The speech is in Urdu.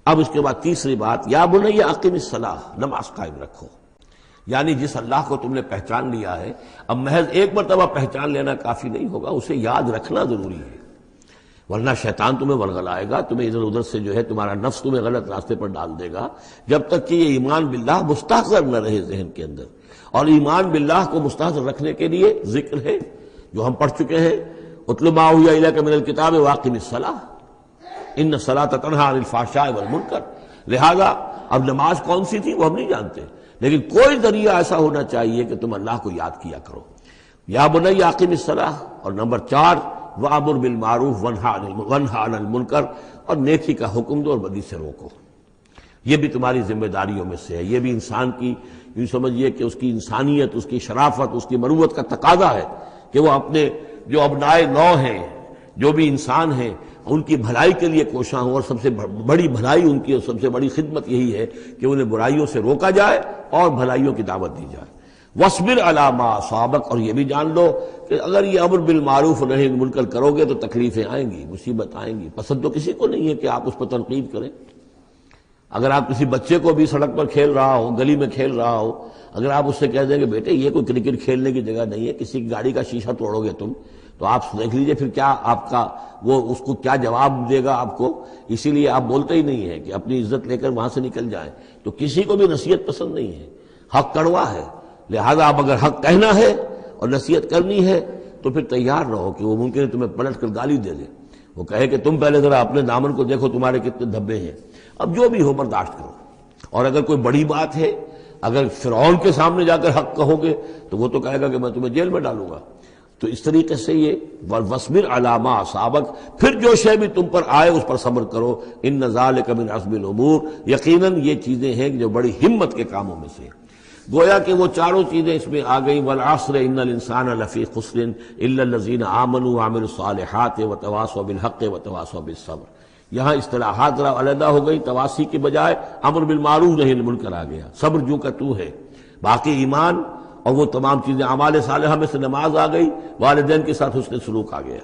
اب اس کے بعد تیسری بات، یا بنی اقم الصلاۃ، نماز قائم رکھو. یعنی جس اللہ کو تم نے پہچان لیا ہے، اب محض ایک مرتبہ پہچان لینا کافی نہیں ہوگا، اسے یاد رکھنا ضروری ہے، ورنہ شیطان تمہیں ورغلائے گا، تمہیں ادھر ادھر سے جو ہے تمہارا نفس تمہیں غلط راستے پر ڈال دے گا، جب تک کہ یہ ایمان باللہ مستحضر نہ رہے ذہن کے اندر. اور ایمان باللہ کو مستحضر رکھنے کے لیے ذکر ہے جو ہم پڑھ چکے ہیں، اتل ما اوحی الیک من الکتاب واقم الصلاۃ ان الصلاۃ تنہی عن الفحشاء والمنکر. لہذا اب نماز کون سی تھی وہ ہم نہیں جانتے، لیکن کوئی ذریعہ ایسا ہونا چاہیے کہ تم اللہ کو یاد کیا کرو. یا بنی اقم الصلاۃ. اور نمبر 4، وامر بالمعروف وانہی عن المنکر، اور نیکی کا حکم دو اور بدی سے روکو. یہ بھی تمہاری ذمہ داریوں میں سے ہے. یہ بھی انسان کی، یوں سمجھیے کہ اس کی انسانیت، اس کی شرافت، اس کی مروت کا تقاضا ہے کہ وہ اپنے جو ابنائے نو ہیں، جو بھی انسان ہیں، ان کی بھلائی کے لیے کوشاں ہوں. اور سب سے بڑی بھلائی ان کی اور سب سے بڑی خدمت یہی ہے کہ انہیں برائیوں سے روکا جائے اور بھلائیوں کی دعوت دی جائے. وَاصْبِرْ عَلَىٰ مَا أَصَابَكَ. اور یہ بھی جان لو کہ اگر یہ امر بالمعروف اور نہی عن المنکر کرو گے تو تکلیفیں آئیں گی، مصیبت آئیں گی. پسند تو کسی کو نہیں ہے کہ آپ اس پر تنقید کریں. اگر آپ کسی بچے کو بھی سڑک پر کھیل رہا ہو، گلی میں کھیل رہا ہو، اگر آپ اس سے کہہ دیں کہ بیٹے یہ کوئی کرکٹ کھیلنے کی جگہ نہیں ہے، کسی کی گاڑی کا شیشہ توڑو گے تم، تو آپ دیکھ لیجئے پھر کیا آپ کا وہ اس کو کیا جواب دے گا آپ کو. اسی لیے آپ بولتے ہی نہیں ہیں کہ اپنی عزت لے کر وہاں سے نکل جائیں. تو کسی کو بھی نصیحت پسند نہیں ہے، حق کڑوا ہے. لہذا اب اگر حق کہنا ہے اور نصیحت کرنی ہے تو پھر تیار رہو کہ وہ ممکن ہے تمہیں پلٹ کر گالی دے دے، وہ کہے کہ تم پہلے ذرا اپنے دامن کو دیکھو تمہارے کتنے دھبے ہیں. اب جو بھی ہو برداشت کرو. اور اگر کوئی بڑی بات ہے، اگر فرعون کے سامنے جا کر حق کہو گے تو وہ تو کہے گا کہ میں تمہیں جیل میں ڈالوں گا. تو اس طریقے سے یہ وَاصْبِرْ عَلَىٰ مَا أَصَابَكَ، پھر جو شے بھی تم پر آئے اس پر صبر کرو. إِنَّ ذَلِكَ مِنْ عَزْمِ الْأُمُورِ، یقیناً یہ چیزیں ہیں جو بڑی ہمت کے کاموں میں سے. گویا کہ وہ چاروں چیزیں اس میں آ گئیں. وَالْعَصْرِ إِنَّ الْإِنسَانَ لَفِي خُسْرٍ إِلَّا الَّذِينَ آمَنُوا وَعَمِلُوا الصَّالِحَاتِ وَتَوَاصَوْا بِالْحَقِّ وَتَوَاصَوْا بِالصَّبْرِ. یہاں اصطلاحات ذرا علیحدہ ہو گئی، تواصی کے بجائے امر بالمعروف نہی عن المنکر آ گیا. صبر جو کا تو ہے، باقی ایمان اور وہ تمام چیزیں اعمال صالحہ میں سے نماز آ گئی، والدین کے ساتھ حسن سلوک آ گیا.